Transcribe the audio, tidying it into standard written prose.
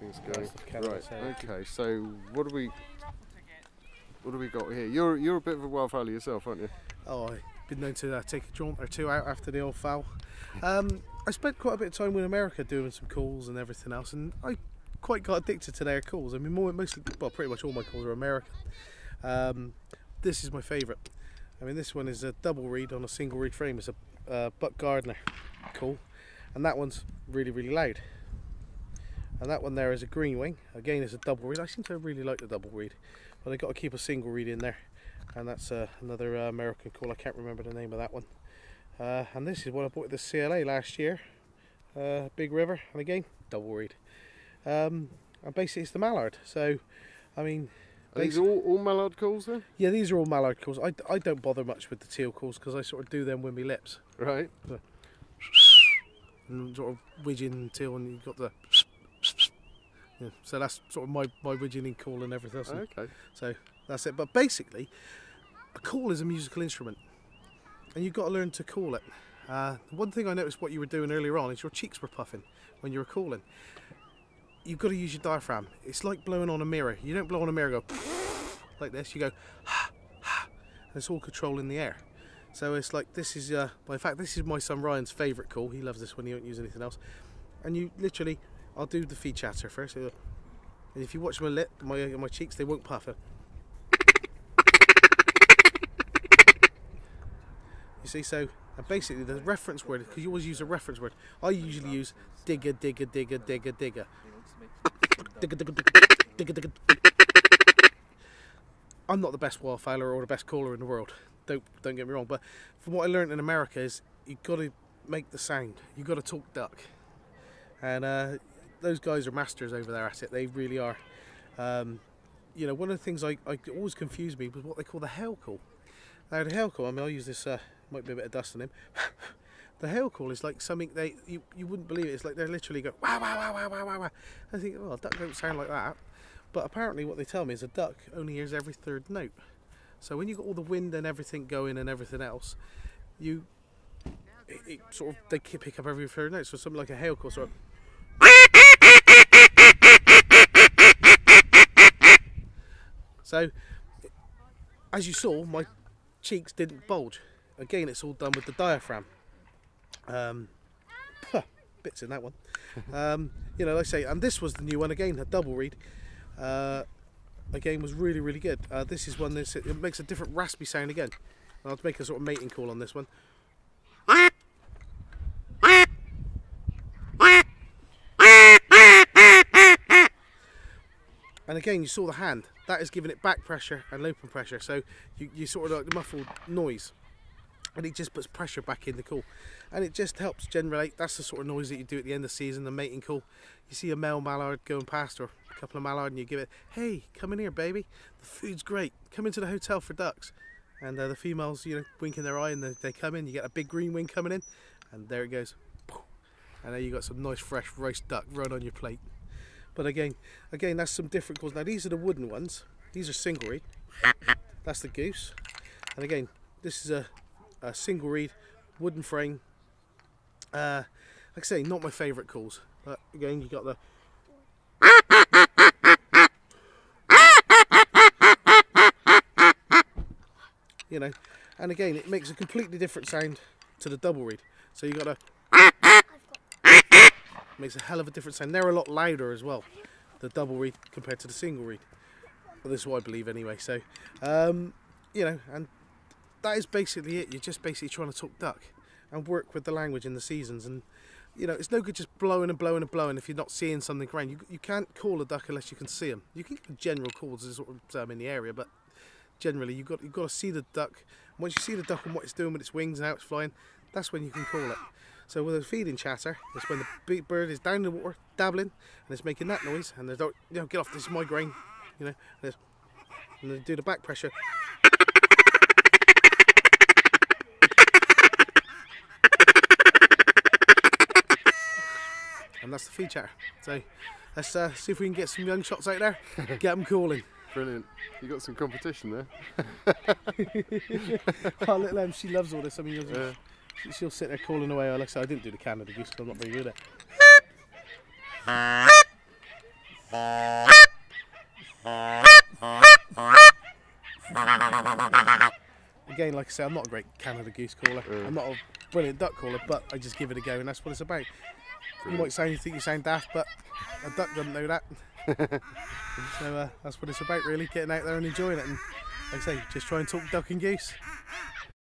Things going. Right. Okay. So what do we got here? You're a bit of a wildfowl yourself, aren't you? Oh, I've been known to take a jaunt or two out after the old fowl. I spent quite a bit of time in America doing some calls and everything else, and I quite got addicted to their calls. I mean, mostly, well, pretty much all my calls are American. This is my favourite. I mean, this one is a double reed on a single reed frame. It's a Buck Gardner call, and that one's really, really loud. And that one there is a green wing. Again, it's a double reed. I seem to really like the double reed, but I got to keep a single reed in there. And that's another American call. I can't remember the name of that one. And this is what I bought at the CLA last year. Big River, and again, double reed. And basically it's the mallard. So, I mean... Are these all mallard calls then? Yeah, these are all mallard calls. I don't bother much with the teal calls because I sort of do them with my lips. Right. And sort of widgeon teal, and you've got the... Yeah, so that's sort of my widgeoning call and everything else. Okay. So that's it. But basically, a call is a musical instrument, and you've got to learn to call it. One thing I noticed what you were doing earlier on is your cheeks were puffing when you were calling. You've got to use your diaphragm. It's like blowing on a mirror. You don't blow on a mirror and go like this. You go ha ha, and it's all controlling the air. So it's like this is. Well, in fact, this is my son Ryan's favourite call. He loves this one. He won't use anything else. And you literally, I'll do the feed chatter first. And if you watch my lip, my cheeks, they won't puff. You see, so and basically the reference word, because you always use a reference word. I usually use digger, digger, digger, digger, digger. I'm not the best wildfowler or the best caller in the world. Don't get me wrong, but from what I learned in America is you've got to make the sound. You've got to talk duck, and those guys are masters over there at it. They really are. You know, one of the things I always confused me was what they call the hail call. Now the hail call, I mean, I'll use this. Might be a bit of dust on him. The hail call is like something you wouldn't believe it. It's like they're literally go wow wow wow wow wow wow wow. I think, well, a duck don't sound like that, but apparently what they tell me is a duck only hears every third note. So when you got all the wind and everything going and everything else, it sort of they pick up every third note. So something like a hail call, sort of. So as you saw, my cheeks didn't bulge. Again, it's all done with the diaphragm. Bits in that one. You know, like I say, and this was the new one again, a double reed. Again, was really, really good. This is one that it makes a different raspy sound again. I'll make a sort of mating call on this one. And again, you saw the hand. That is giving it back pressure and open pressure. So you sort of like the muffled noise. And it just puts pressure back in the call. And it just helps generate, that's the sort of noise that you do at the end of the season, the mating call. You see a male mallard going past, or a couple of mallard, and you give it, hey, come in here, baby. The food's great. Come into the hotel for ducks. And the females, you know, winking their eye, and they come in. You get a big green wing coming in, and there it goes. And there you got some nice fresh roast duck right on your plate. But again, that's some different calls. Now these are the wooden ones. These are single reed. That's the goose. And again, this is a single reed, wooden frame. Like I say, not my favourite calls. But again, you got the. You know, and again, it makes a completely different sound to the double reed. So you got a. Makes a hell of a different sound. They're a lot louder as well, the double reed compared to the single reed. Well, this is what I believe anyway. So, you know, and that is basically it. You're just basically trying to talk duck and work with the language in the seasons. And you know, it's no good just blowing and blowing and blowing if you're not seeing something around. You can't call a duck unless you can see them. You can give general calls as sort of in the area, but generally you've got to see the duck. And once you see the duck and what it's doing with its wings and how it's flying, that's when you can call it. So with a feeding chatter, it's when the big bird is down in the water, dabbling, and it's making that noise, and there's, you know, get off, this is my grain, you know, and they do the back pressure. And that's the feed chatter. So let's see if we can get some young shots out there, get them calling. Brilliant. You got some competition there. Oh, little Em, she loves all this. I mean, she'll sit there calling away. Like I said, I didn't do the Canada goose because I'm not very good at it. Again, like I say, I'm not a great Canada goose caller. I'm not a brilliant duck caller, but I just give it a go, and that's what it's about. You might think you sound daft, but a duck doesn't know that. So that's what it's about, really, getting out there and enjoying it. And like I say, just try and talk duck and goose.